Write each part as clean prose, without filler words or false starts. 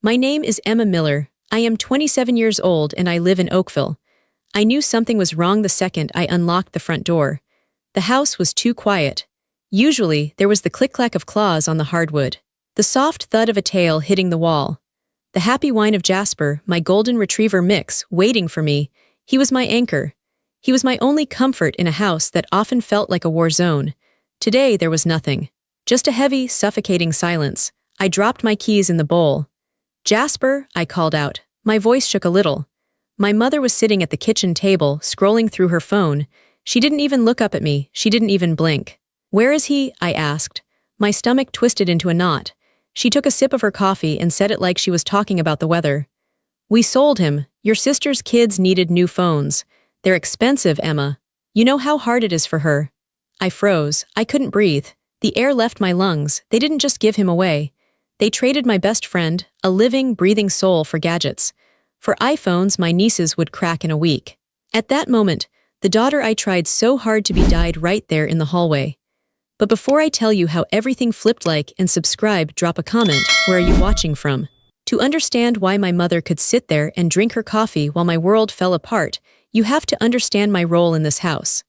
My name is Emma Miller. I am 27 years old and I live in Oakville. I knew something was wrong the second I unlocked the front door. The house was too quiet. Usually, there was the click-clack of claws on the hardwood, the soft thud of a tail hitting the wall, the happy whine of Jasper, my golden retriever mix, waiting for me. He was my anchor. He was my only comfort in a house that often felt like a war zone. Today, there was nothing. Just a heavy, suffocating silence. I dropped my keys in the bowl. "Jasper," I called out. My voice shook a little. My mother was sitting at the kitchen table, scrolling through her phone. She didn't even look up at me. She didn't even blink. "Where is he?" I asked. My stomach twisted into a knot. She took a sip of her coffee and said it like she was talking about the weather. "We sold him. Your sister's kids needed new phones. They're expensive, Emma. You know how hard it is for her." I froze. I couldn't breathe. The air left my lungs. They didn't just give him away. They traded my best friend, a living, breathing soul, for gadgets. For iPhones my nieces would crack in a week. At that moment, the daughter I tried so hard to be died right there in the hallway. But before I tell you how everything flipped, like and subscribe, drop a comment. Where are you watching from? To understand why my mother could sit there and drink her coffee while my world fell apart, you have to understand my role in this house.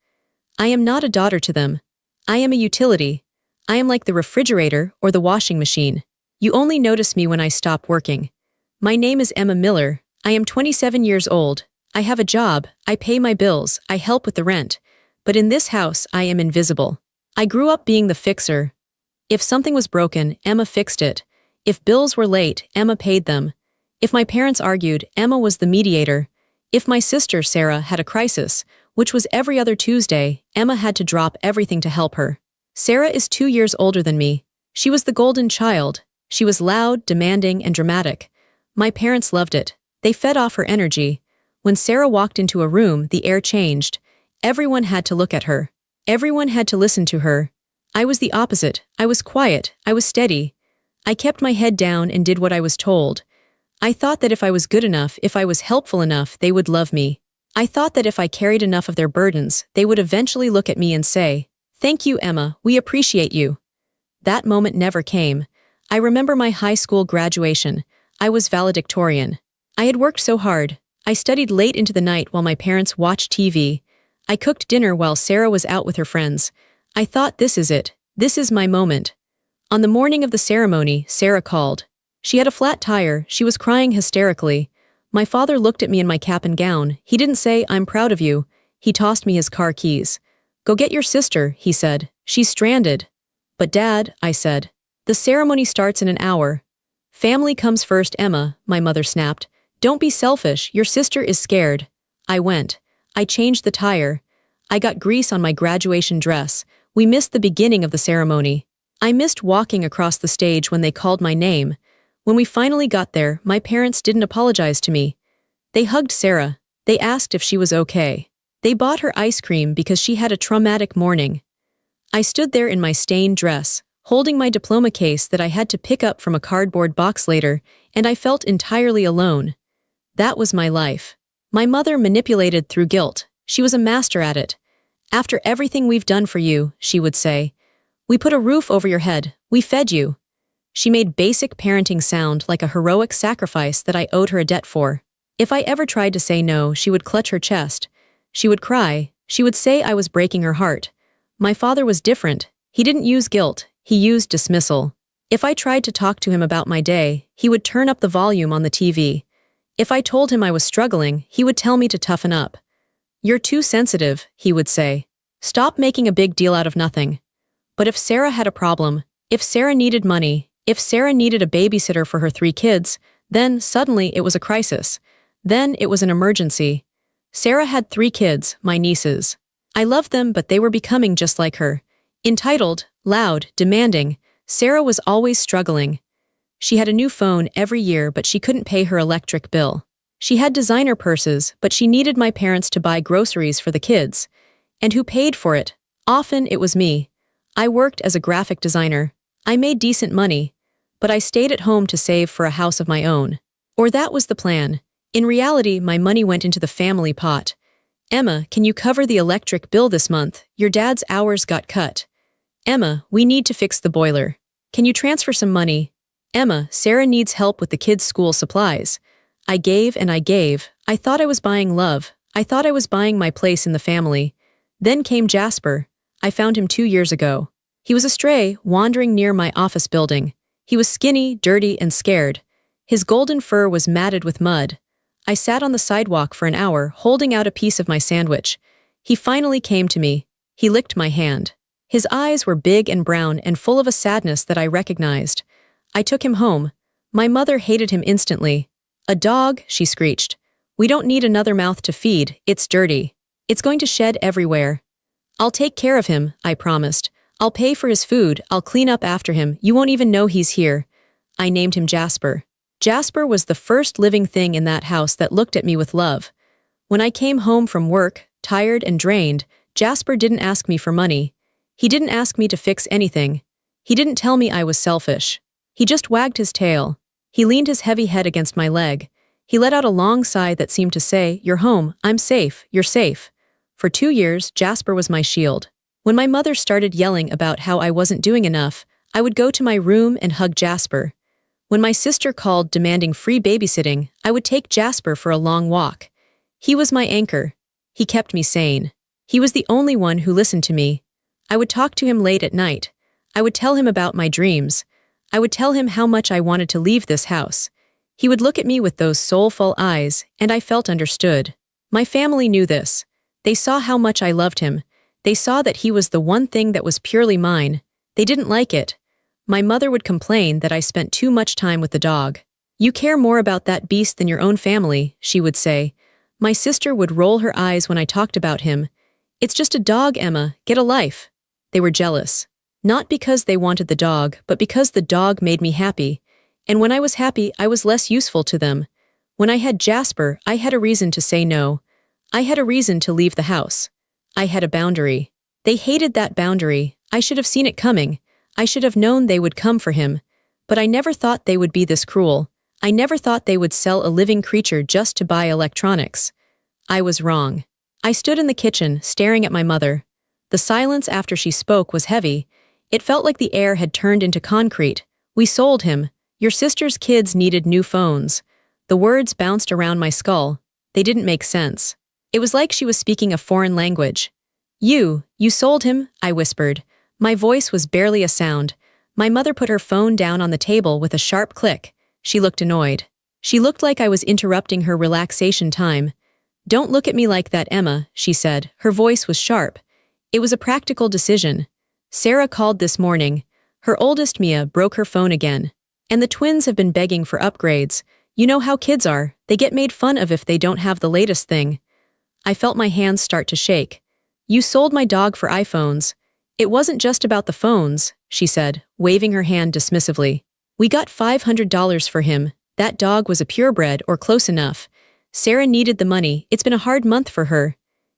I am not a daughter to them. I am a utility. I am like the refrigerator or the washing machine. You only notice me when I stop working. My name is Emma Miller. I am 27 years old. I have a job. I pay my bills. I help with the rent. But in this house, I am invisible. I grew up being the fixer. If something was broken, Emma fixed it. If bills were late, Emma paid them. If my parents argued, Emma was the mediator. If my sister, Sarah, had a crisis, which was every other Tuesday, Emma had to drop everything to help her. Sarah is 2 years older than me. She was the golden child. She was loud, demanding, and dramatic. My parents loved it. They fed off her energy. When Sarah walked into a room, the air changed. Everyone had to look at her. Everyone had to listen to her. I was the opposite. I was quiet. I was steady. I kept my head down and did what I was told. I thought that if I was good enough, if I was helpful enough, they would love me. I thought that if I carried enough of their burdens, they would eventually look at me and say, "Thank you, Emma, we appreciate you." That moment never came. I remember my high school graduation. I was valedictorian. I had worked so hard. I studied late into the night while my parents watched TV. I cooked dinner while Sarah was out with her friends. I thought, this is it. This is my moment. On the morning of the ceremony, Sarah called. She had a flat tire. She was crying hysterically. My father looked at me in my cap and gown. He didn't say, "I'm proud of you." He tossed me his car keys. "Go get your sister," he said. "She's stranded." "But Dad," I said. "The ceremony starts in an hour." "Family comes first, Emma," my mother snapped. "Don't be selfish. Your sister is scared." I went. I changed the tire. I got grease on my graduation dress. We missed the beginning of the ceremony. I missed walking across the stage when they called my name. When we finally got there, my parents didn't apologize to me. They hugged Sarah. They asked if she was okay. They bought her ice cream because she had a traumatic morning. I stood there in my stained dress, holding my diploma case that I had to pick up from a cardboard box later, and I felt entirely alone. That was my life. My mother manipulated through guilt. She was a master at it. "After everything we've done for you," she would say, "we put a roof over your head. We fed you." She made basic parenting sound like a heroic sacrifice that I owed her a debt for. If I ever tried to say no, she would clutch her chest. She would cry. She would say I was breaking her heart. My father was different. He didn't use guilt. He used dismissal. If I tried to talk to him about my day, he would turn up the volume on the TV. If I told him I was struggling, he would tell me to toughen up. "You're too sensitive," he would say. "Stop making a big deal out of nothing." But if Sarah had a problem, if Sarah needed money, if Sarah needed a babysitter for her 3 kids, then suddenly it was a crisis. Then it was an emergency. Sarah had 3 kids, my nieces. I loved them, but they were becoming just like her. Entitled, loud, demanding, Sarah was always struggling. She had a new phone every year, but she couldn't pay her electric bill. She had designer purses, but she needed my parents to buy groceries for the kids. And who paid for it? Often it was me. I worked as a graphic designer. I made decent money. But I stayed at home to save for a house of my own. Or that was the plan. In reality, my money went into the family pot. "Emma, can you cover the electric bill this month? Your dad's hours got cut." "Emma, we need to fix the boiler. Can you transfer some money?" Emma, Sarah needs help with the kids' school supplies. I gave and I gave. I thought I was buying love. I thought I was buying my place in the family. Then came Jasper. I found him 2 years ago. He was a stray, wandering near my office building. He was skinny, dirty, and scared. His golden fur was matted with mud. I sat on the sidewalk for an hour, holding out a piece of my sandwich. He finally came to me. He licked my hand. His eyes were big and brown and full of a sadness that I recognized. I took him home. My mother hated him instantly. "A dog," she screeched. "We don't need another mouth to feed, it's dirty. It's going to shed everywhere." "I'll take care of him," I promised. "I'll pay for his food, I'll clean up after him, you won't even know he's here." I named him Jasper. Jasper was the first living thing in that house that looked at me with love. When I came home from work, tired and drained, Jasper didn't ask me for money. He didn't ask me to fix anything. He didn't tell me I was selfish. He just wagged his tail. He leaned his heavy head against my leg. He let out a long sigh that seemed to say, "You're home, I'm safe, you're safe." For 2 years, Jasper was my shield. When my mother started yelling about how I wasn't doing enough, I would go to my room and hug Jasper. When my sister called demanding free babysitting, I would take Jasper for a long walk. He was my anchor. He kept me sane. He was the only one who listened to me. I would talk to him late at night. I would tell him about my dreams. I would tell him how much I wanted to leave this house. He would look at me with those soulful eyes, and I felt understood. My family knew this. They saw how much I loved him. They saw that he was the one thing that was purely mine. They didn't like it. My mother would complain that I spent too much time with the dog. "You care more about that beast than your own family," she would say. My sister would roll her eyes when I talked about him. "It's just a dog, Emma, get a life." They were jealous. Not because they wanted the dog, but because the dog made me happy. And when I was happy, I was less useful to them. When I had Jasper, I had a reason to say no. I had a reason to leave the house. I had a boundary. They hated that boundary. I should have seen it coming. I should have known they would come for him. But I never thought they would be this cruel. I never thought they would sell a living creature just to buy electronics. I was wrong. I stood in the kitchen, staring at my mother. The silence after she spoke was heavy. It felt like the air had turned into concrete. "We sold him. Your sister's kids needed new phones." The words bounced around my skull. They didn't make sense. It was like she was speaking a foreign language. You sold him?" I whispered. My voice was barely a sound. My mother put her phone down on the table with a sharp click. She looked annoyed. She looked like I was interrupting her relaxation time. "Don't look at me like that, Emma," she said. Her voice was sharp. It was a practical decision. Sarah called this morning. Her oldest, Mia, broke her phone again. And the twins have been begging for upgrades. You know how kids are. They get made fun of if they don't have the latest thing. I felt my hands start to shake. "You sold my dog for iPhones." "It wasn't just about the phones," she said, waving her hand dismissively. "We got $500 for him. That dog was a purebred or close enough. Sarah needed the money. It's been a hard month for her."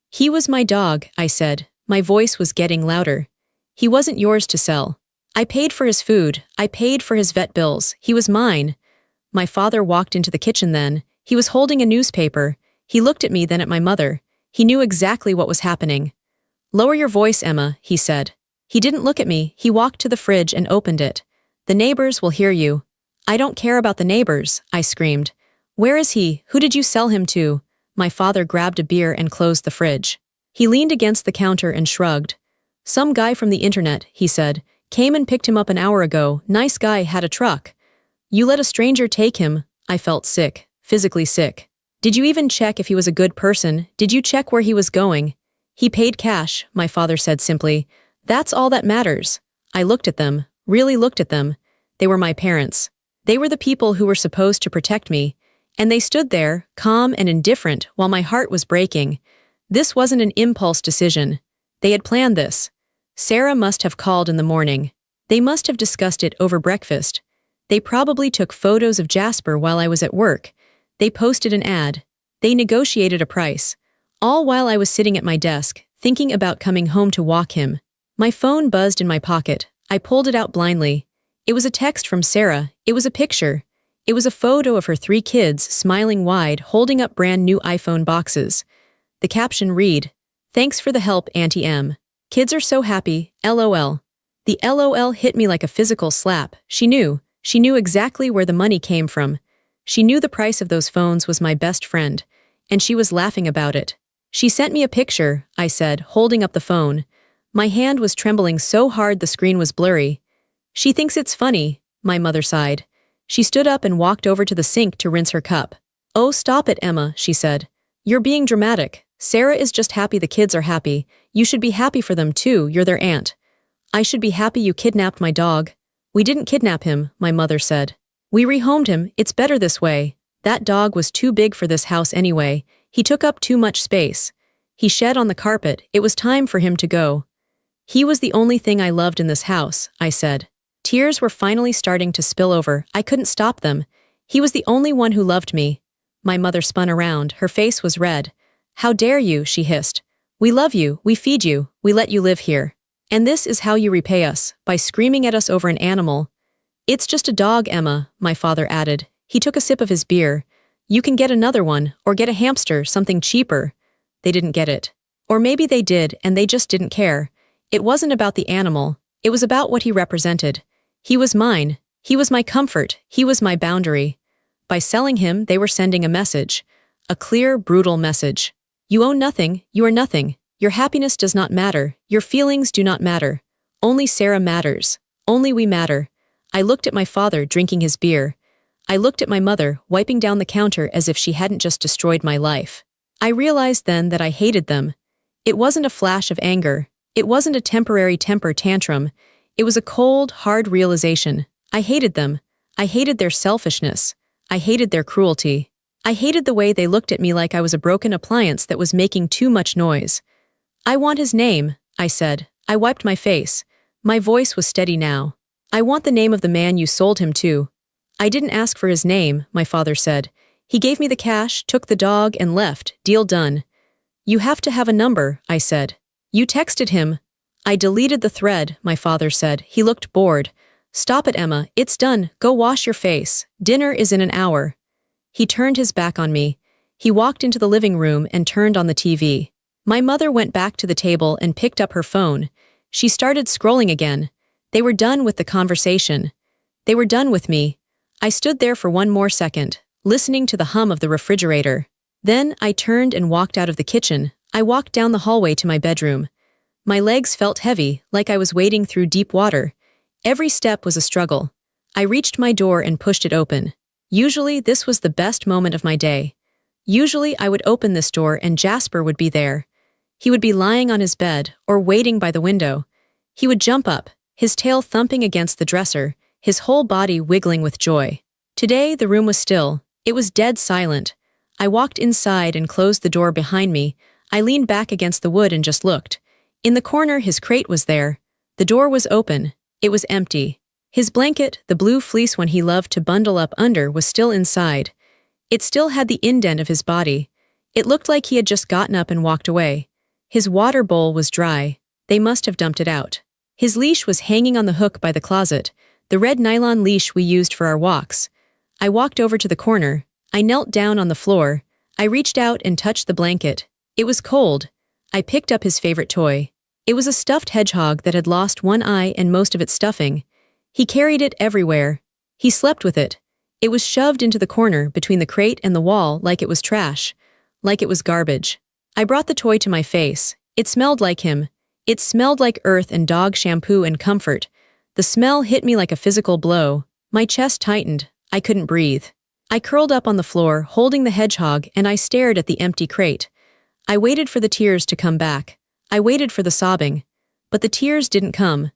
"He was my dog," I said. My voice was getting louder. "He wasn't yours to sell. I paid for his food. I paid for his vet bills. He was mine." My father walked into the kitchen then. He was holding a newspaper. He looked at me, then at my mother. He knew exactly what was happening. "Lower your voice, Emma," he said. He didn't look at me. He walked to the fridge and opened it. "The neighbors will hear you." "I don't care about the neighbors," I screamed. "Where is he? Who did you sell him to?" My father grabbed a beer and closed the fridge. He leaned against the counter and shrugged. "Some guy from the internet," he said. "Came and picked him up an hour ago. Nice guy, had a truck." "You let a stranger take him?" I felt sick, physically sick. "Did you even check if he was a good person? Did you check where he was going?" "He paid cash," my father said simply. "That's all that matters." I looked at them, really looked at them. They were my parents. They were the people who were supposed to protect me. And they stood there, calm and indifferent, while my heart was breaking. This wasn't an impulse decision. They had planned this. Sarah must have called in the morning. They must have discussed it over breakfast. They probably took photos of Jasper while I was at work. They posted an ad. They negotiated a price. All while I was sitting at my desk, thinking about coming home to walk him. My phone buzzed in my pocket. I pulled it out blindly. It was a text from Sarah. It was a picture. It was a photo of her 3 kids, smiling wide, holding up brand new iPhone boxes. The caption read, "Thanks for the help, Auntie M. Kids are so happy, LOL." The LOL hit me like a physical slap. She knew. She knew exactly where the money came from. She knew the price of those phones was my best friend, and she was laughing about it. She sent me a picture, I said, holding up the phone. My hand was trembling so hard the screen was blurry. She thinks it's funny, my mother sighed. She stood up and walked over to the sink to rinse her cup. Oh, stop it, Emma, she said. You're being dramatic. Sarah is just happy the kids are happy. You should be happy for them too, you're their aunt. I should be happy you kidnapped my dog. We didn't kidnap him, my mother said. We rehomed him, it's better this way. That dog was too big for this house anyway. He took up too much space. He shed on the carpet, it was time for him to go. He was the only thing I loved in this house, I said. Tears were finally starting to spill over, I couldn't stop them. He was the only one who loved me. My mother spun around, her face was red. How dare you, she hissed. We love you, we feed you, we let you live here. And this is how you repay us, by screaming at us over an animal. It's just a dog, Emma, my father added. He took a sip of his beer. You can get another one, or get a hamster, something cheaper. They didn't get it. Or maybe they did, and they just didn't care. It wasn't about the animal, it was about what he represented. He was mine, he was my comfort, he was my boundary. By selling him, they were sending a message. A clear, brutal message. You own nothing, you are nothing. Your happiness does not matter, your feelings do not matter. Only Sarah matters. Only we matter. I looked at my father drinking his beer. I looked at my mother wiping down the counter as if she hadn't just destroyed my life. I realized then that I hated them. It wasn't a flash of anger. It wasn't a temporary temper tantrum. It was a cold, hard realization. I hated them. I hated their selfishness. I hated their cruelty. I hated the way they looked at me like I was a broken appliance that was making too much noise. I want his name, I said. I wiped my face. My voice was steady now. I want the name of the man you sold him to. I didn't ask for his name, my father said. He gave me the cash, took the dog, and left. Deal done. You have to have a number, I said. You texted him. I deleted the thread, my father said. He looked bored. Stop it, Emma. It's done. Go wash your face. Dinner is in an hour. He turned his back on me. He walked into the living room and turned on the TV. My mother went back to the table and picked up her phone. She started scrolling again. They were done with the conversation. They were done with me. I stood there for one more second, listening to the hum of the refrigerator. Then I turned and walked out of the kitchen. I walked down the hallway to my bedroom. My legs felt heavy, like I was wading through deep water. Every step was a struggle. I reached my door and pushed it open. Usually, this was the best moment of my day. Usually, I would open this door and Jasper would be there. He would be lying on his bed or waiting by the window. He would jump up, his tail thumping against the dresser, his whole body wiggling with joy. Today, the room was still. It was dead silent. I walked inside and closed the door behind me. I leaned back against the wood and just looked. In the corner, his crate was there. The door was open. It was empty. His blanket, the blue fleece one he loved to bundle up under, was still inside. It still had the indent of his body. It looked like he had just gotten up and walked away. His water bowl was dry. They must have dumped it out. His leash was hanging on the hook by the closet, the red nylon leash we used for our walks. I walked over to the corner. I knelt down on the floor. I reached out and touched the blanket. It was cold. I picked up his favorite toy. It was a stuffed hedgehog that had lost one eye and most of its stuffing. He carried it everywhere. He slept with it. It was shoved into the corner between the crate and the wall like it was trash, like it was garbage. I brought the toy to my face. It smelled like him. It smelled like earth and dog shampoo and comfort. The smell hit me like a physical blow. My chest tightened. I couldn't breathe. I curled up on the floor, holding the hedgehog, and I stared at the empty crate. I waited for the tears to come back. I waited for the sobbing. But the tears didn't come.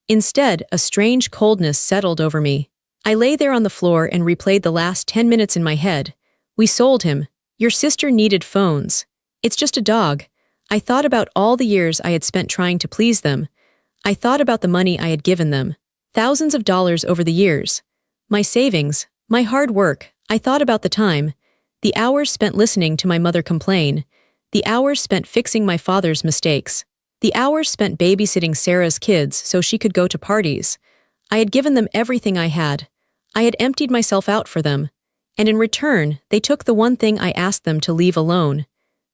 Instead, a strange coldness settled over me. I lay there on the floor and replayed the last 10 minutes in my head. We sold him. Your sister needed phones. It's just a dog. I thought about all the years I had spent trying to please them. I thought about the money I had given them. Thousands of dollars over the years. My savings, my hard work. I thought about the time. The hours spent listening to my mother complain. The hours spent fixing my father's mistakes. The hours spent babysitting Sarah's kids so she could go to parties. I had given them everything I had. I had emptied myself out for them. And in return, they took the one thing I asked them to leave alone.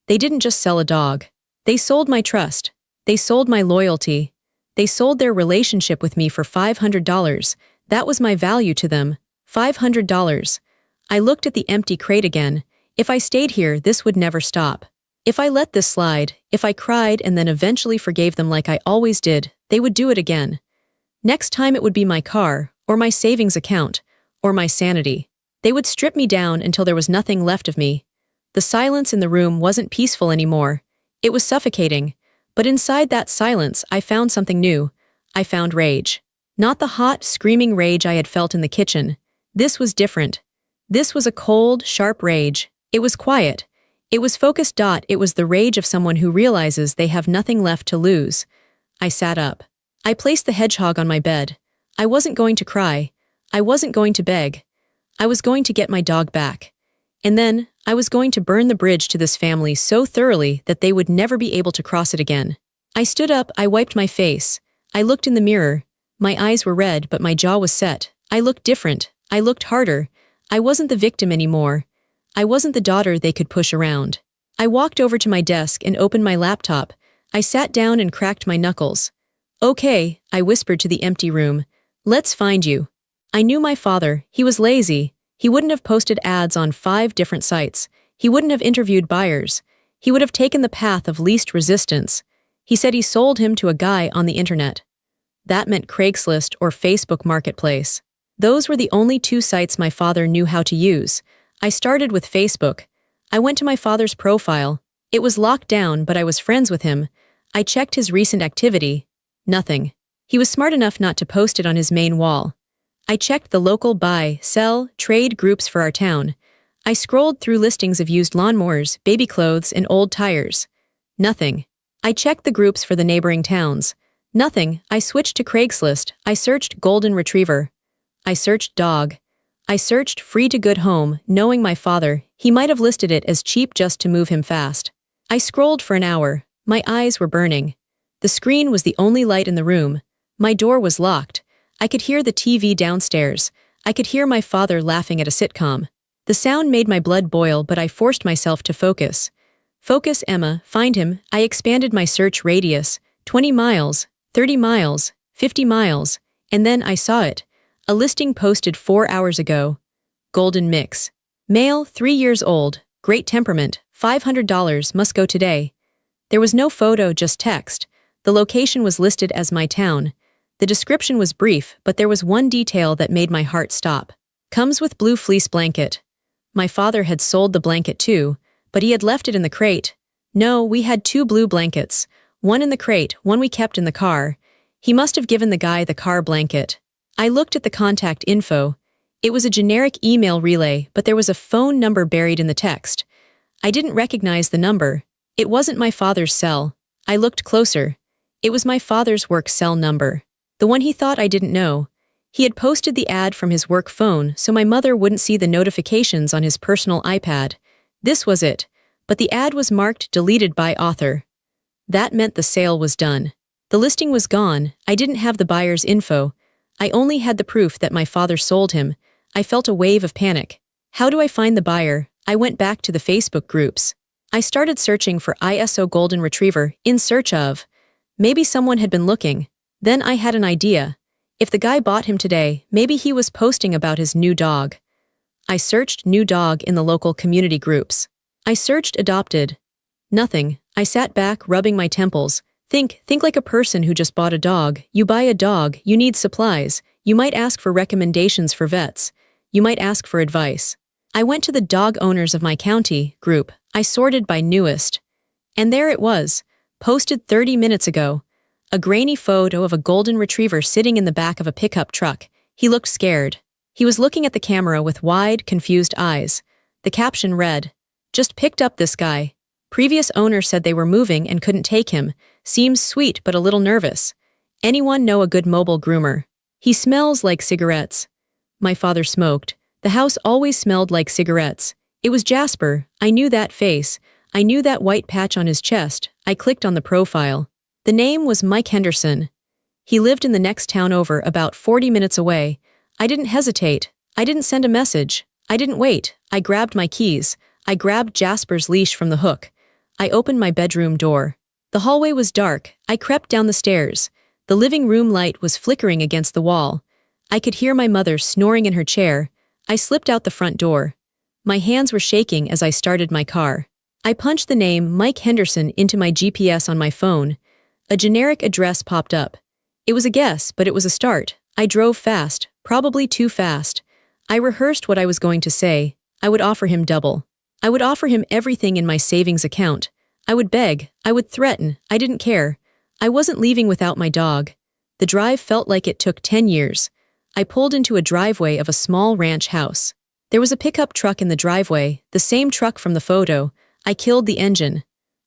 They didn't just sell a dog. They sold my trust. They sold my loyalty. They sold their relationship with me for $500. That was my value to them. $500. I looked at the empty crate again. If I stayed here, this would never stop. If I let this slide, if I cried and then eventually forgave them like I always did, they would do it again. Next time it would be my car, or my savings account, or my sanity. They would strip me down until there was nothing left of me. The silence in the room wasn't peaceful anymore. It was suffocating. But inside that silence, I found something new. I found rage. Not the hot, screaming rage I had felt in the kitchen. This was different. This was a cold, sharp rage. It was quiet. It was focused. It was the rage of someone who realizes they have nothing left to lose. I sat up. I placed the hedgehog on my bed. I wasn't going to cry. I wasn't going to beg. I was going to get my dog back. And then, I was going to burn the bridge to this family so thoroughly that they would never be able to cross it again. I stood up, I wiped my face. I looked in the mirror. My eyes were red, but my jaw was set. I looked different. I looked harder. I wasn't the victim anymore. I wasn't the daughter they could push around. I walked over to my desk and opened my laptop. I sat down and cracked my knuckles. Okay, I whispered to the empty room. Let's find you. I knew my father. He was lazy. He wouldn't have posted ads on 5 different sites. He wouldn't have interviewed buyers. He would have taken the path of least resistance. He said he sold him to a guy on the internet. That meant Craigslist or Facebook Marketplace. Those were the only 2 sites my father knew how to use. I started with Facebook. I went to my father's profile. It was locked down, but I was friends with him. I checked his recent activity. Nothing. He was smart enough not to post it on his main wall. I checked the local buy, sell, trade groups for our town. I scrolled through listings of used lawnmowers, baby clothes, and old tires. Nothing. I checked the groups for the neighboring towns. Nothing. I switched to Craigslist. I searched golden retriever. I searched dog. I searched free to good home, knowing my father, he might have listed it as cheap just to move him fast. I scrolled for an hour. My eyes were burning. The screen was the only light in the room. My door was locked. I could hear the TV downstairs. I could hear my father laughing at a sitcom. The sound made my blood boil, but I forced myself to focus. Focus, Emma, find him. I expanded my search radius. 20 miles, 30 miles, 50 miles, and then I saw it. A listing posted 4 hours ago. Golden mix. Male, 3 years old, great temperament, $500, must go today. There was no photo, just text. The location was listed as my town. The description was brief, but there was one detail that made my heart stop. Comes with blue fleece blanket. My father had sold the blanket too, but he had left it in the crate. No, we had 2 blue blankets. One in the crate, one we kept in the car. He must have given the guy the car blanket. I looked at the contact info. It was a generic email relay, but there was a phone number buried in the text. I didn't recognize the number. It wasn't my father's cell. I looked closer. It was my father's work cell number. The one he thought I didn't know. He had posted the ad from his work phone so my mother wouldn't see the notifications on his personal iPad. This was it. But the ad was marked deleted by author. That meant the sale was done. The listing was gone. I didn't have the buyer's info. I only had the proof that my father sold him. I felt a wave of panic. How do I find the buyer? I went back to the Facebook groups. I started searching for ISO Golden Retriever, in search of. Maybe someone had been looking. Then I had an idea. If the guy bought him today, maybe he was posting about his new dog. I searched new dog in the local community groups. I searched adopted. Nothing. I sat back, rubbing my temples. Think like a person who just bought a dog. You buy a dog, you need supplies. You might ask for recommendations for vets. You might ask for advice. I went to the dog owners of my county group. I sorted by newest. And there it was, posted 30 minutes ago. A grainy photo of a golden retriever sitting in the back of a pickup truck. He looked scared. He was looking at the camera with wide, confused eyes. The caption read, "Just picked up this guy. Previous owner said they were moving and couldn't take him. Seems sweet but a little nervous. Anyone know a good mobile groomer? He smells like cigarettes." My father smoked. The house always smelled like cigarettes. It was Jasper. I knew that face. I knew that white patch on his chest. I clicked on the profile. The name was Mike Henderson. He lived in the next town over, about 40 minutes away. I didn't hesitate. I didn't send a message. I didn't wait. I grabbed my keys. I grabbed Jasper's leash from the hook. I opened my bedroom door. The hallway was dark. I crept down the stairs. The living room light was flickering against the wall. I could hear my mother snoring in her chair. I slipped out the front door. My hands were shaking as I started my car. I punched the name Mike Henderson into my GPS on my phone. A generic address popped up. It was a guess, but it was a start. I drove fast, probably too fast. I rehearsed what I was going to say. I would offer him double. I would offer him everything in my savings account. I would beg. I would threaten. I didn't care. I wasn't leaving without my dog. The drive felt like it took 10 years. I pulled into a driveway of a small ranch house. There was a pickup truck in the driveway, the same truck from the photo. I killed the engine.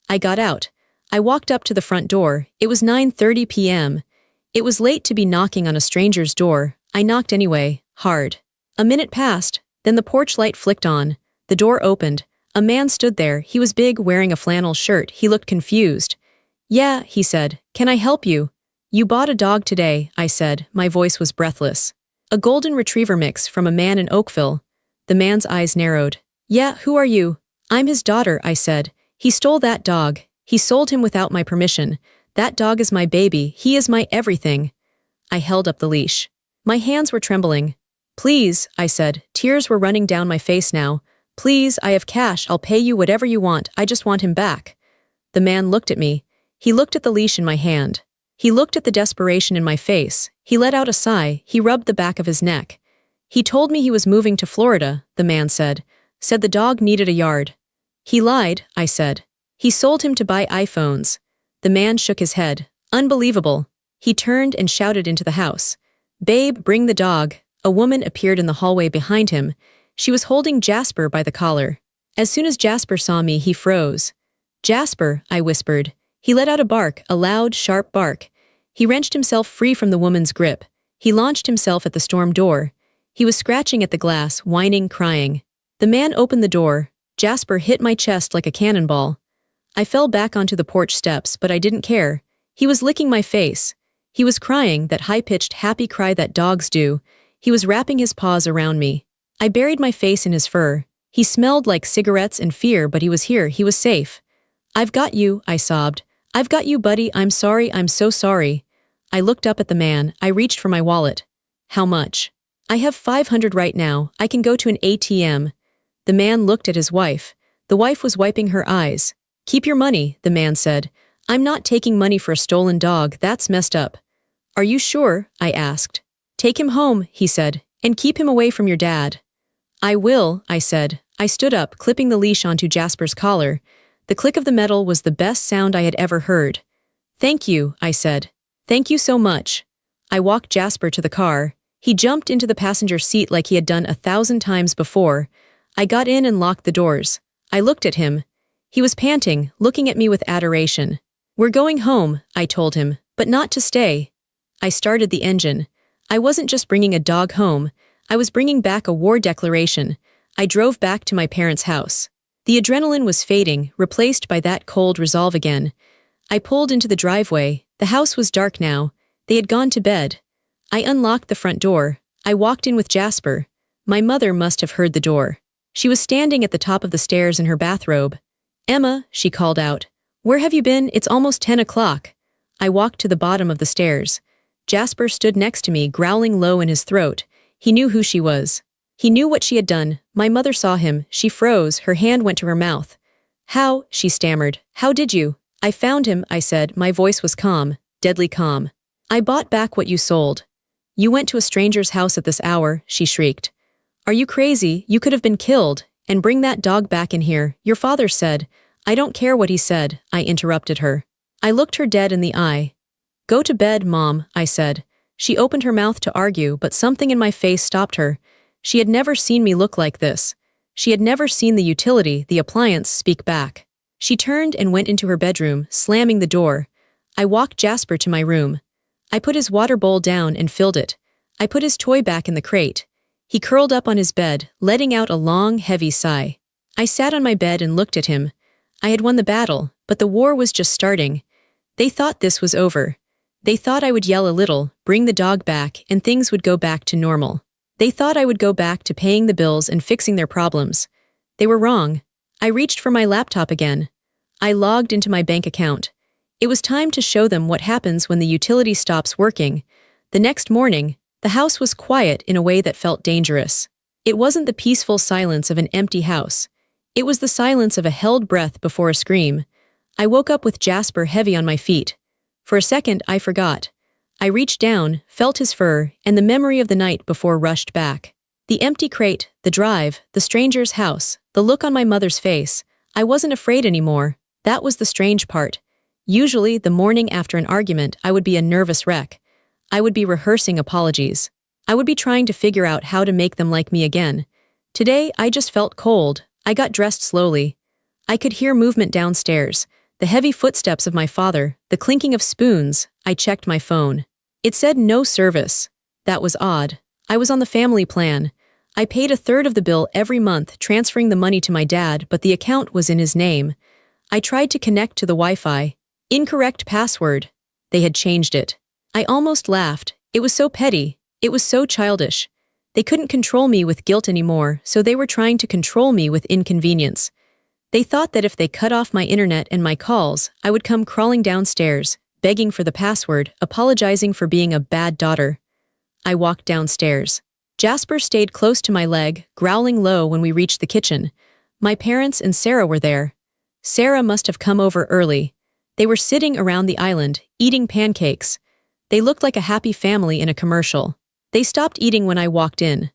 I got out. I walked up to the front door. It was 9:30 p.m. It was late to be knocking on a stranger's door. I knocked anyway, hard. A minute passed, then the porch light flicked on. The door opened. A man stood there. He was big, wearing a flannel shirt. He looked confused. "Yeah," he said. "Can I help you?" "You bought a dog today," I said. My voice was breathless. "A golden retriever mix from a man in Oakville." The man's eyes narrowed. "Yeah, who are you?" "I'm his daughter," I said. "He stole that dog. He sold him without my permission. That dog is my baby. He is my everything." I held up the leash. My hands were trembling. "Please," I said. Tears were running down my face now. "Please, I have cash. I'll pay you whatever you want. I just want him back." The man looked at me. He looked at the leash in my hand. He looked at the desperation in my face. He let out a sigh. He rubbed the back of his neck. "He told me he was moving to Florida," the man said. "Said the dog needed a yard." "He lied," I said. "He sold him to buy iPhones." The man shook his head. "Unbelievable." He turned and shouted into the house. "Babe, bring the dog." A woman appeared in the hallway behind him. She was holding Jasper by the collar. As soon as Jasper saw me, he froze. "Jasper," I whispered. He let out a bark, a loud, sharp bark. He wrenched himself free from the woman's grip. He launched himself at the storm door. He was scratching at the glass, whining, crying. The man opened the door. Jasper hit my chest like a cannonball. I fell back onto the porch steps, but I didn't care. He was licking my face. He was crying, that high-pitched, happy cry that dogs do. He was wrapping his paws around me. I buried my face in his fur. He smelled like cigarettes and fear, but he was here, he was safe. "I've got you," I sobbed. "I've got you, buddy. I'm sorry, I'm so sorry." I looked up at the man. I reached for my wallet. "How much?" "I have 500 right now. I can go to an ATM." The man looked at his wife. The wife was wiping her eyes. "Keep your money," the man said. "I'm not taking money for a stolen dog. That's messed up." "Are you sure?" I asked. "Take him home," he said, "and keep him away from your dad." "I will," I said. I stood up, clipping the leash onto Jasper's collar. The click of the metal was the best sound I had ever heard. "Thank you," I said. "Thank you so much." I walked Jasper to the car. He jumped into the passenger seat like he had done 1,000 times before. I got in and locked the doors. I looked at him. He was panting, looking at me with adoration. "We're going home," I told him, "but not to stay." I started the engine. I wasn't just bringing a dog home. I was bringing back a war declaration. I drove back to my parents' house. The adrenaline was fading, replaced by that cold resolve again. I pulled into the driveway. The house was dark now. They had gone to bed. I unlocked the front door. I walked in with Jasper. My mother must have heard the door. She was standing at the top of the stairs in her bathrobe. "Emma," she called out. "Where have you been? It's almost 10 o'clock." I walked to the bottom of the stairs. Jasper stood next to me, growling low in his throat. He knew who she was. He knew what she had done. My mother saw him. She froze. Her hand went to her mouth. "How?" she stammered. "How did you?" "I found him," I said. My voice was calm, deadly calm. "I bought back what you sold." "You went to a stranger's house at this hour," she shrieked. "Are you crazy? You could have been killed. And bring that dog back in here. Your father said." "I don't care what he said," I interrupted her. I looked her dead in the eye. "Go to bed, Mom," I said. She opened her mouth to argue, but something in my face stopped her. She had never seen me look like this. She had never seen the utility, the appliance, speak back. She turned and went into her bedroom, slamming the door. I walked Jasper to my room. I put his water bowl down and filled it. I put his toy back in the crate. He curled up on his bed, letting out a long, heavy sigh. I sat on my bed and looked at him. I had won the battle, but the war was just starting. They thought this was over. They thought I would yell a little, bring the dog back, and things would go back to normal. They thought I would go back to paying the bills and fixing their problems. They were wrong. I reached for my laptop again. I logged into my bank account. It was time to show them what happens when the utility stops working. The next morning, The house was quiet in a way that felt dangerous. It wasn't the peaceful silence of an empty house. It was the silence of a held breath before a scream. I woke up with Jasper heavy on my feet. For a second, I forgot. I reached down, felt his fur, and the memory of the night before rushed back. The empty crate, the drive, the stranger's house, the look on my mother's face. I wasn't afraid anymore. That was the strange part. Usually, the morning after an argument, I would be a nervous wreck. I would be rehearsing apologies. I would be trying to figure out how to make them like me again. Today, I just felt cold. I got dressed slowly. I could hear movement downstairs, the heavy footsteps of my father, the clinking of spoons. I checked my phone. It said no service. That was odd. I was on the family plan. I paid a third of the bill every month, transferring the money to my dad, but the account was in his name. I tried to connect to the Wi-Fi. Incorrect password. They had changed it. I almost laughed. It was so petty. It was so childish. They couldn't control me with guilt anymore, so they were trying to control me with inconvenience. They thought that if they cut off my internet and my calls, I would come crawling downstairs, begging for the password, apologizing for being a bad daughter. I walked downstairs. Jasper stayed close to my leg, growling low when we reached the kitchen. My parents and Sarah were there. Sarah must have come over early. They were sitting around the island, eating pancakes. They looked like a happy family in a commercial. They stopped eating when I walked in.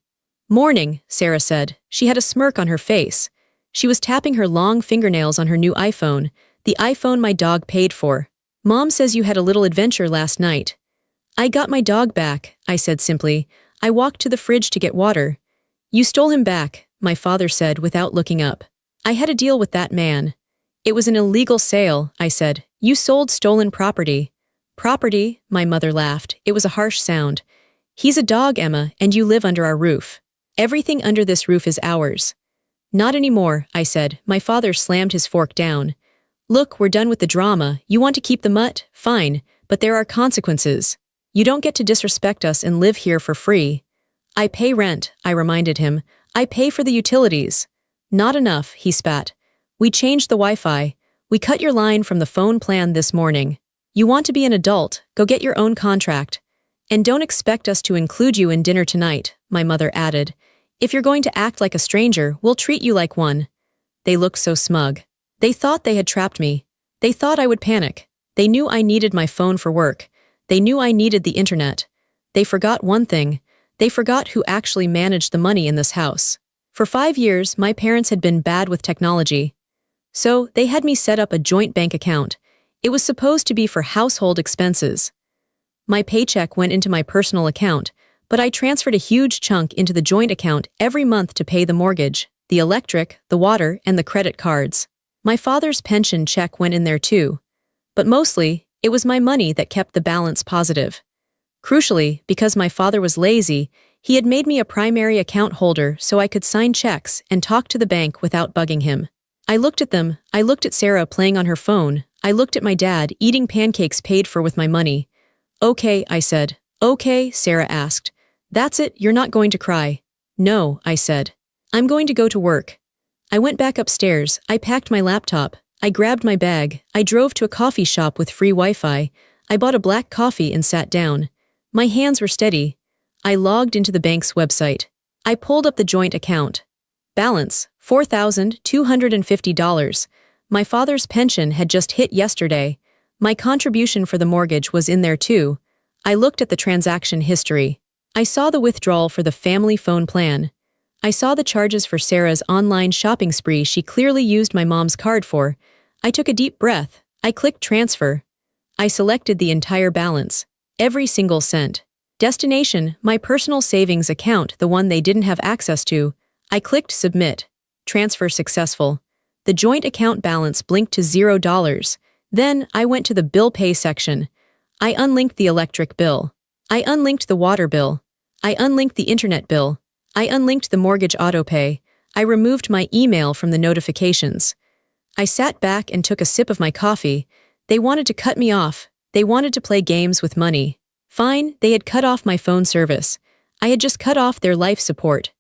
"Morning," Sarah said. She had a smirk on her face. She was tapping her long fingernails on her new iPhone, the iPhone my dog paid for. "Mom says you had a little adventure last night." "I got my dog back," I said simply. I walked to the fridge to get water. "You stole him back," my father said without looking up. "I had a deal with that man." "It was an illegal sale," I said. "You sold stolen property." "Property?" My mother laughed. It was a harsh sound. "He's a dog, Emma, and you live under our roof. Everything under this roof is ours." "Not anymore," I said. My father slammed his fork down. "Look, we're done with the drama. You want to keep the mutt? Fine, but there are consequences. You don't get to disrespect us and live here for free." "I pay rent," I reminded him. "I pay for the utilities." "Not enough," he spat. "We changed the Wi-Fi. We cut your line from the phone plan this morning. You want to be an adult, go get your own contract. And don't expect us to include you in dinner tonight," my mother added. "If you're going to act like a stranger, we'll treat you like one." They looked so smug. They thought they had trapped me. They thought I would panic. They knew I needed my phone for work. They knew I needed the internet. They forgot one thing. They forgot who actually managed the money in this house. For 5 years, my parents had been bad with technology. So, they had me set up a joint bank account. It was supposed to be for household expenses. My paycheck went into my personal account, but I transferred a huge chunk into the joint account every month to pay the mortgage, the electric, the water, and the credit cards. My father's pension check went in there too. But mostly, it was my money that kept the balance positive. Crucially, because my father was lazy, he had made me a primary account holder so I could sign checks and talk to the bank without bugging him. I looked at them. I looked at Sarah playing on her phone. I looked at my dad eating pancakes paid for with my money. "Okay," I said. "Okay," Sarah asked. "That's it, you're not going to cry." "No," I said. "I'm going to go to work." I went back upstairs. I packed my laptop. I grabbed my bag. I drove to a coffee shop with free Wi-Fi. I bought a black coffee and sat down. My hands were steady. I logged into the bank's website. I pulled up the joint account. Balance, $4,250. My father's pension had just hit yesterday. My contribution for the mortgage was in there too. I looked at the transaction history. I saw the withdrawal for the family phone plan. I saw the charges for Sarah's online shopping spree she clearly used my mom's card for. I took a deep breath. I clicked transfer. I selected the entire balance. Every single cent. Destination, my personal savings account, the one they didn't have access to. I clicked submit. Transfer successful. The joint account balance blinked to $0. Then, I went to the bill pay section. I unlinked the electric bill. I unlinked the water bill. I unlinked the internet bill. I unlinked the mortgage autopay. I removed my email from the notifications. I sat back and took a sip of my coffee. They wanted to cut me off. They wanted to play games with money. Fine, they had cut off my phone service. I had just cut off their life support.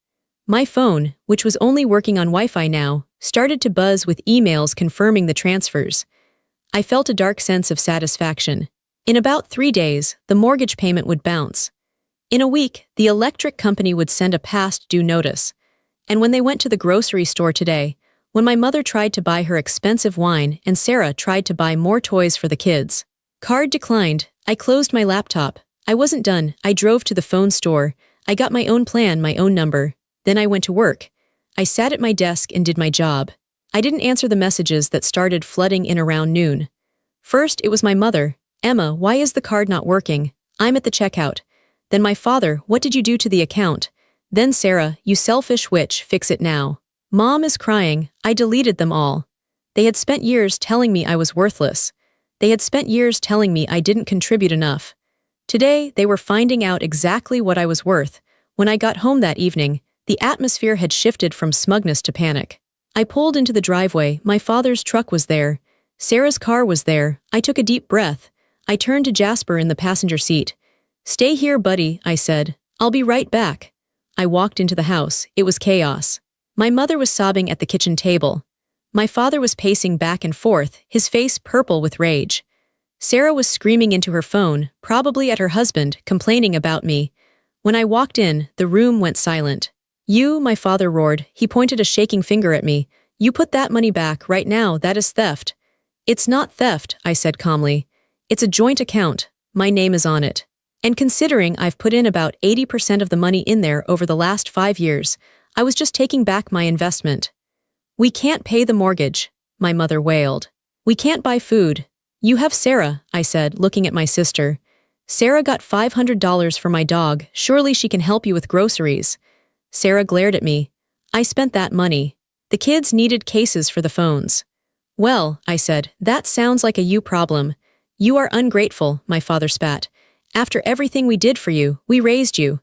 My phone, which was only working on Wi-Fi now, started to buzz with emails confirming the transfers. I felt a dark sense of satisfaction. In about 3 days, the mortgage payment would bounce. In a week, the electric company would send a past due notice. And when they went to the grocery store today, when my mother tried to buy her expensive wine and Sarah tried to buy more toys for the kids. Card declined. I closed my laptop. I wasn't done. I drove to the phone store. I got my own plan, my own number. Then I went to work. I sat at my desk and did my job. I didn't answer the messages that started flooding in around noon. First, it was my mother. Emma, why is the card not working? I'm at the checkout. Then my father, what did you do to the account? Then Sarah, you selfish witch, fix it now. Mom is crying. I deleted them all. They had spent years telling me I was worthless. They had spent years telling me I didn't contribute enough. Today, they were finding out exactly what I was worth. When I got home that evening, the atmosphere had shifted from smugness to panic. I pulled into the driveway. My father's truck was there. Sarah's car was there. I took a deep breath. I turned to Jasper in the passenger seat. Stay here, buddy, I said. I'll be right back. I walked into the house. It was chaos. My mother was sobbing at the kitchen table. My father was pacing back and forth, his face purple with rage. Sarah was screaming into her phone, probably at her husband, complaining about me. When I walked in, the room went silent. You, my father roared. He pointed a shaking finger at me. You put that money back right now, that is theft. It's not theft, I said calmly. It's a joint account. My name is on it. And considering I've put in about 80% of the money in there over the last 5 years, I was just taking back my investment. We can't pay the mortgage, my mother wailed. We can't buy food. You have Sarah, I said, looking at my sister. Sarah got $500 for my dog. Surely she can help you with groceries. Sarah glared at me. I spent that money. The kids needed cases for the phones. Well, I said, that sounds like a you problem. You are ungrateful, my father spat. After everything we did for you, we raised you.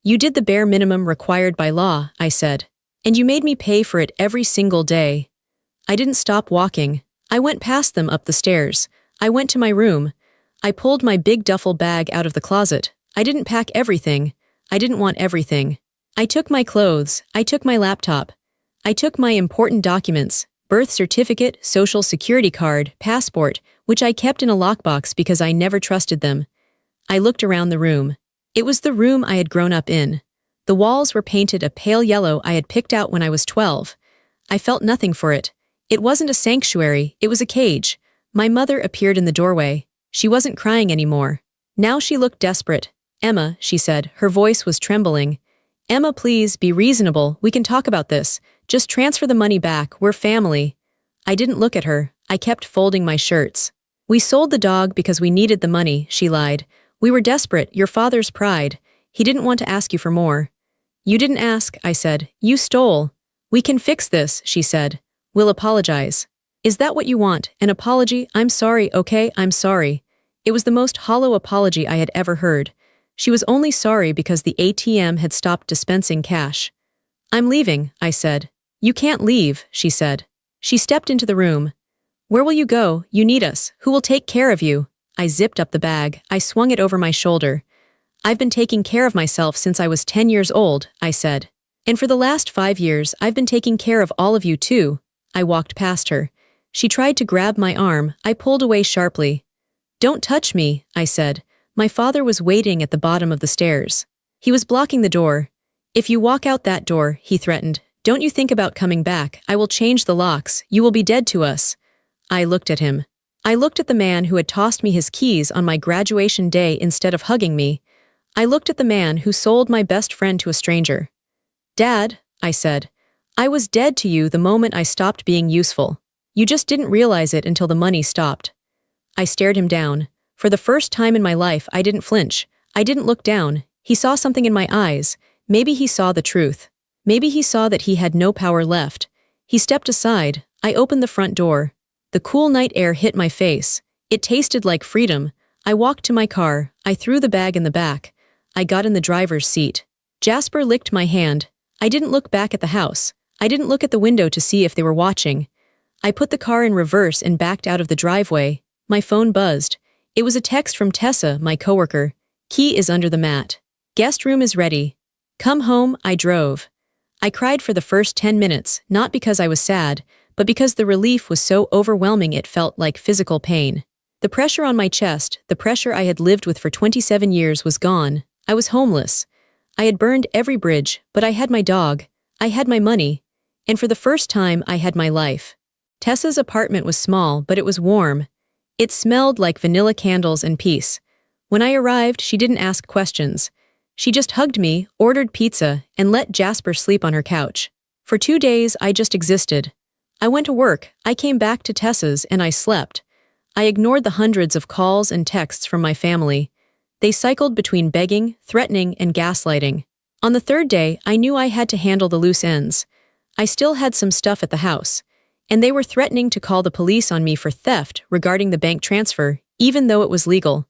You did the bare minimum required by law, I said. And you made me pay for it every single day. I didn't stop walking. I went past them up the stairs. I went to my room. I pulled my big duffel bag out of the closet. I didn't pack everything. I didn't want everything. I took my clothes. I took my laptop. I took my important documents, birth certificate, social security card, passport, which I kept in a lockbox because I never trusted them. I looked around the room. It was the room I had grown up in. The walls were painted a pale yellow I had picked out when I was 12. I felt nothing for it. It wasn't a sanctuary, it was a cage. My mother appeared in the doorway. She wasn't crying anymore. Now she looked desperate. Emma, she said, her voice was trembling. Emma, please, be reasonable, we can talk about this. Just transfer the money back, we're family. I didn't look at her. I kept folding my shirts. We sold the dog because we needed the money, she lied. We were desperate, your father's pride. He didn't want to ask you for more. You didn't ask, I said. You stole. We can fix this, she said. We'll apologize. Is that what you want? An apology? I'm sorry, okay, I'm sorry. It was the most hollow apology I had ever heard. She was only sorry because the ATM had stopped dispensing cash. I'm leaving, I said. You can't leave, she said. She stepped into the room. Where will you go? You need us. Who will take care of you? I zipped up the bag. I swung it over my shoulder. I've been taking care of myself since I was 10 years old, I said. And for the last 5 years, I've been taking care of all of you too. I walked past her. She tried to grab my arm. I pulled away sharply. Don't touch me, I said. My father was waiting at the bottom of the stairs. He was blocking the door. If you walk out that door, he threatened, don't you think about coming back. I will change the locks. You will be dead to us. I looked at him. I looked at the man who had tossed me his keys on my graduation day instead of hugging me. I looked at the man who sold my best friend to a stranger. Dad, I said, I was dead to you the moment I stopped being useful. You just didn't realize it until the money stopped. I stared him down. For the first time in my life, I didn't flinch. I didn't look down. He saw something in my eyes. Maybe he saw the truth. Maybe he saw that he had no power left. He stepped aside. I opened the front door. The cool night air hit my face. It tasted like freedom. I walked to my car. I threw the bag in the back. I got in the driver's seat. Jasper licked my hand. I didn't look back at the house. I didn't look at the window to see if they were watching. I put the car in reverse and backed out of the driveway. My phone buzzed. It was a text from Tessa, my coworker. Key is under the mat. Guest room is ready. Come home, I drove. I cried for the first 10 minutes, not because I was sad, but because the relief was so overwhelming it felt like physical pain. The pressure on my chest, the pressure I had lived with for 27 years was gone. I was homeless. I had burned every bridge, but I had my dog. I had my money. And for the first time, I had my life. Tessa's apartment was small, but it was warm. It smelled like vanilla candles and peace. When I arrived, she didn't ask questions. She just hugged me, ordered pizza, and let Jasper sleep on her couch. For 2 days, I just existed. I went to work, I came back to Tessa's, and I slept. I ignored the hundreds of calls and texts from my family. They cycled between begging, threatening, and gaslighting. On the 3rd day, I knew I had to handle the loose ends. I still had some stuff at the house, and they were threatening to call the police on me for theft regarding the bank transfer, even though it was legal.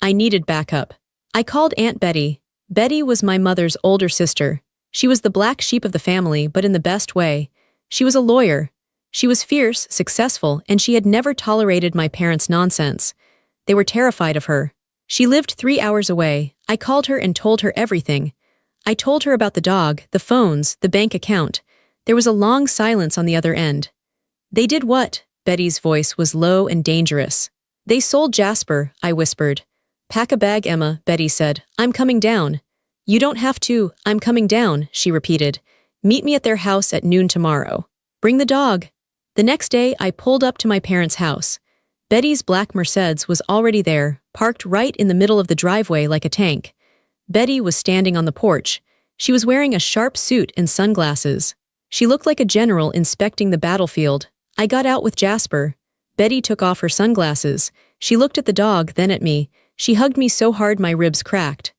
I needed backup. I called Aunt Betty. Betty was my mother's older sister. She was the black sheep of the family, but in the best way. She was a lawyer. She was fierce, successful, and she had never tolerated my parents' nonsense. They were terrified of her. She lived 3 hours away. I called her and told her everything. I told her about the dog, the phones, the bank account. There was a long silence on the other end. They did what? Betty's voice was low and dangerous. They sold Jasper, I whispered. Pack a bag, Emma, Betty said. I'm coming down. You don't have to, I'm coming down, she repeated. Meet me at their house at noon tomorrow. Bring the dog. The next day, I pulled up to my parents' house. Betty's black Mercedes was already there, parked right in the middle of the driveway like a tank. Betty was standing on the porch. She was wearing a sharp suit and sunglasses. She looked like a general inspecting the battlefield. I got out with Jasper. Betty took off her sunglasses. She looked at the dog, then at me. She hugged me so hard my ribs cracked.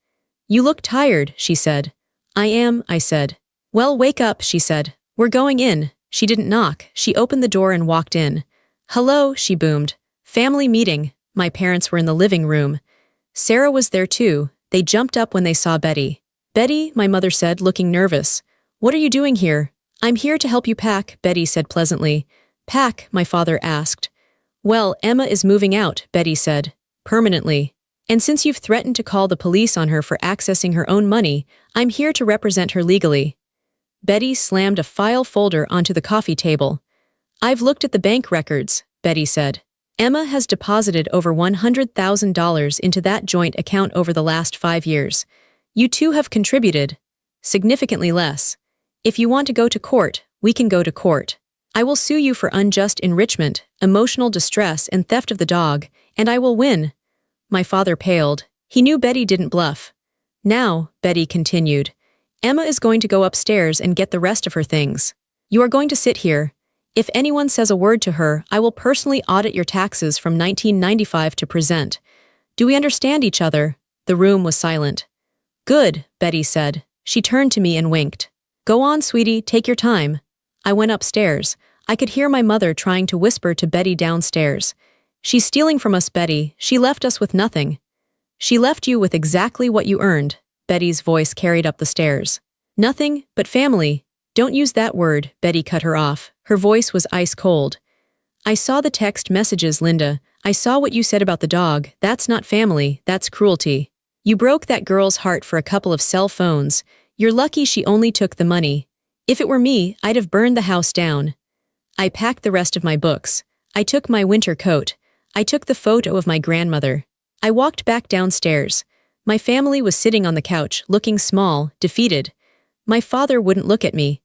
You look tired, she said. I am, I said. Well, wake up, she said. We're going in. She didn't knock. She opened the door and walked in. Hello, she boomed. Family meeting. My parents were in the living room. Sarah was there too. They jumped up when they saw Betty. Betty, my mother said, looking nervous. What are you doing here? I'm here to help you pack, Betty said pleasantly. Pack, my father asked. Well, Emma is moving out, Betty said. Permanently. And since you've threatened to call the police on her for accessing her own money, I'm here to represent her legally. Betty slammed a file folder onto the coffee table. I've looked at the bank records, Betty said. Emma has deposited over $100,000 into that joint account over the last 5 years. You two have contributed. Significantly less. If you want to go to court, we can go to court. I will sue you for unjust enrichment, emotional distress, and theft of the dog, and I will win. My father paled. He knew Betty didn't bluff. Now, Betty continued, Emma is going to go upstairs and get the rest of her things. You are going to sit here. If anyone says a word to her, I will personally audit your taxes from 1995 to present. Do we understand each other? The room was silent. Good, Betty said. She turned to me and winked. Go on, sweetie, take your time. I went upstairs. I could hear my mother trying to whisper to Betty downstairs. She's stealing from us, Betty. She left us with nothing. She left you with exactly what you earned. Betty's voice carried up the stairs. Nothing but family. Don't use that word, Betty cut her off. Her voice was ice cold. I saw the text messages, Linda. I saw what you said about the dog. That's not family, that's cruelty. You broke that girl's heart for a couple of cell phones. You're lucky she only took the money. If it were me, I'd have burned the house down. I packed the rest of my books. I took my winter coat. I took the photo of my grandmother. I walked back downstairs. My family was sitting on the couch, looking small, defeated. My father wouldn't look at me.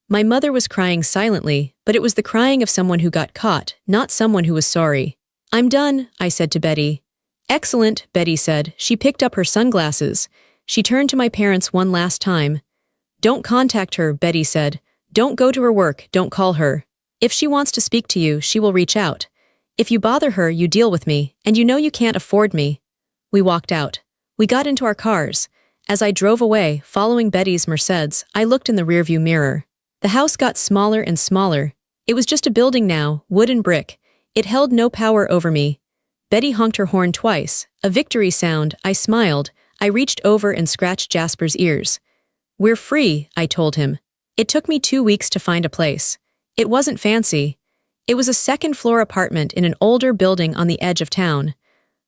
My mother was crying silently, but it was the crying of someone who got caught, not someone who was sorry. I'm done, I said to Betty. Excellent, Betty said. She picked up her sunglasses. She turned to my parents one last time. Don't contact her, Betty said. Don't go to her work, don't call her. If she wants to speak to you, she will reach out. If you bother her, you deal with me, and you know you can't afford me. We walked out. We got into our cars. As I drove away, following Betty's Mercedes, I looked in the rearview mirror. The house got smaller and smaller. It was just a building now, wood and brick. It held no power over me. Betty honked her horn twice, a victory sound. I smiled. I reached over and scratched Jasper's ears. We're free, I told him. It took me 2 weeks to find a place. It wasn't fancy. It was a second-floor apartment in an older building on the edge of town.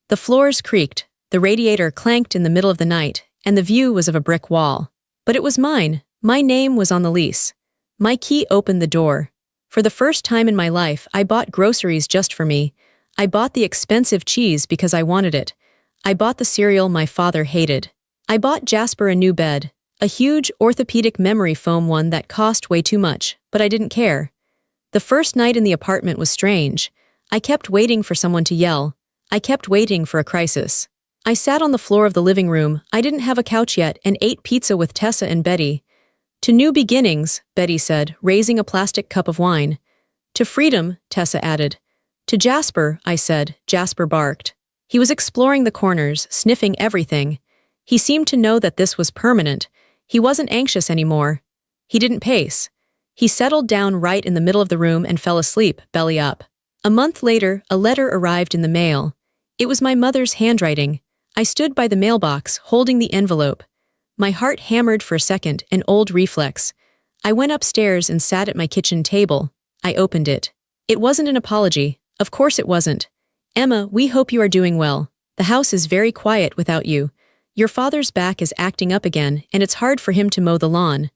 The floors creaked, the radiator clanked in the middle of the night, and the view was of a brick wall. But it was mine. My name was on the lease. My key opened the door. For the first time in my life, I bought groceries just for me. I bought the expensive cheese because I wanted it. I bought the cereal my father hated. I bought Jasper a new bed, a huge orthopedic memory foam one that cost way too much, but I didn't care. The first night in the apartment was strange. I kept waiting for someone to yell. I kept waiting for a crisis. I sat on the floor of the living room, I didn't have a couch yet, and ate pizza with Tessa and Betty. To new beginnings, Betty said, raising a plastic cup of wine. To freedom, Tessa added. To Jasper, I said. Jasper barked. He was exploring the corners, sniffing everything. He seemed to know that this was permanent. He wasn't anxious anymore. He didn't pace. He settled down right in the middle of the room and fell asleep, belly up. A month later, a letter arrived in the mail. It was my mother's handwriting. I stood by the mailbox, holding the envelope. My heart hammered for a second, an old reflex. I went upstairs and sat at my kitchen table. I opened it. It wasn't an apology. Of course it wasn't. Emma, we hope you are doing well. The house is very quiet without you. Your father's back is acting up again, and it's hard for him to mow the lawn.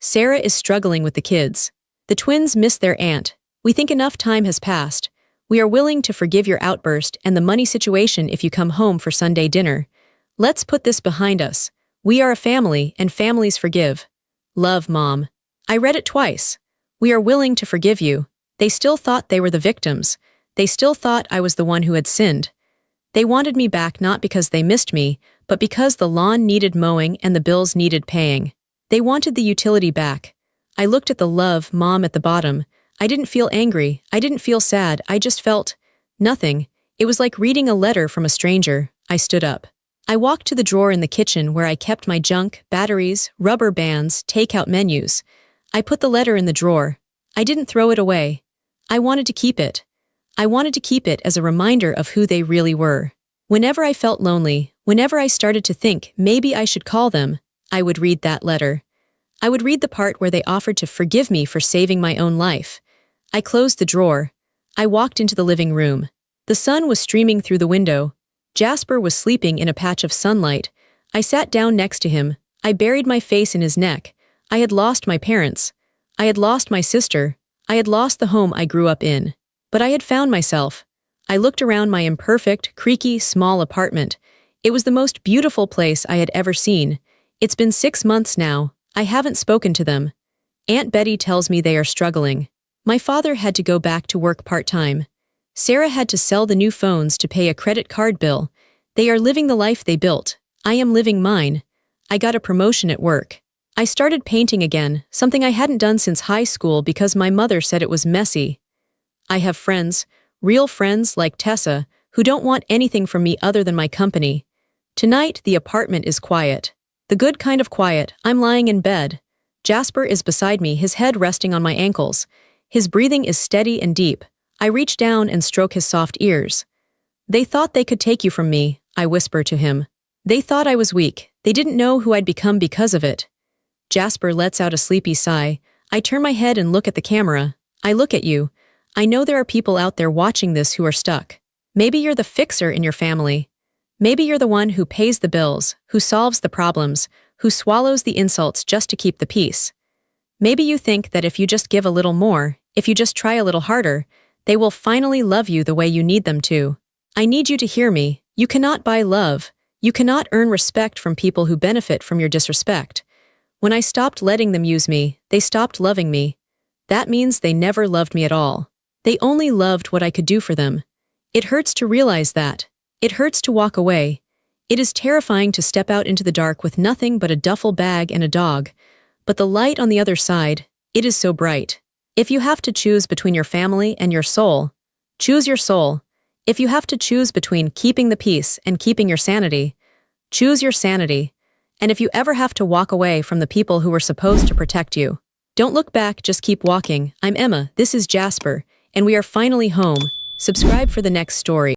Sarah is struggling with the kids. The twins miss their aunt. We think enough time has passed. We are willing to forgive your outburst and the money situation if you come home for Sunday dinner. Let's put this behind us. We are a family, and families forgive. Love, Mom. I read it twice. We are willing to forgive you. They still thought they were the victims. They still thought I was the one who had sinned. They wanted me back not because they missed me, but because the lawn needed mowing and the bills needed paying. They wanted the utility back. I looked at the love, Mom, at the bottom. I didn't feel angry. I didn't feel sad. I just felt nothing. It was like reading a letter from a stranger. I stood up. I walked to the drawer in the kitchen where I kept my junk, batteries, rubber bands, takeout menus. I put the letter in the drawer. I didn't throw it away. I wanted to keep it. I wanted to keep it as a reminder of who they really were. Whenever I felt lonely, whenever I started to think maybe I should call them, I would read that letter. I would read the part where they offered to forgive me for saving my own life. I closed the drawer. I walked into the living room. The sun was streaming through the window. Jasper was sleeping in a patch of sunlight. I sat down next to him. I buried my face in his neck. I had lost my parents. I had lost my sister. I had lost the home I grew up in. But I had found myself. I looked around my imperfect, creaky, small apartment. It was the most beautiful place I had ever seen. It's been 6 months now. I haven't spoken to them. Aunt Betty tells me they are struggling. My father had to go back to work part-time. Sarah had to sell the new phones to pay a credit card bill. They are living the life they built. I am living mine. I got a promotion at work. I started painting again, something I hadn't done since high school because my mother said it was messy. I have friends, real friends like Tessa, who don't want anything from me other than my company. Tonight, the apartment is quiet. The good kind of quiet. I'm lying in bed. Jasper is beside me, his head resting on my ankles. His breathing is steady and deep. I reach down and stroke his soft ears. They thought they could take you from me, I whisper to him. They thought I was weak. They didn't know who I'd become because of it. Jasper lets out a sleepy sigh. I turn my head and look at the camera. I look at you. I know there are people out there watching this who are stuck. Maybe you're the fixer in your family. Maybe you're the one who pays the bills, who solves the problems, who swallows the insults just to keep the peace. Maybe you think that if you just give a little more, if you just try a little harder, they will finally love you the way you need them to. I need you to hear me. You cannot buy love. You cannot earn respect from people who benefit from your disrespect. When I stopped letting them use me, they stopped loving me. That means they never loved me at all. They only loved what I could do for them. It hurts to realize that. It hurts to walk away. It is terrifying to step out into the dark with nothing but a duffel bag and a dog. But the light on the other side, it is so bright. If you have to choose between your family and your soul, choose your soul. If you have to choose between keeping the peace and keeping your sanity, choose your sanity. And if you ever have to walk away from the people who were supposed to protect you, don't look back, just keep walking. I'm Emma, this is Jasper, and we are finally home. Subscribe for the next story.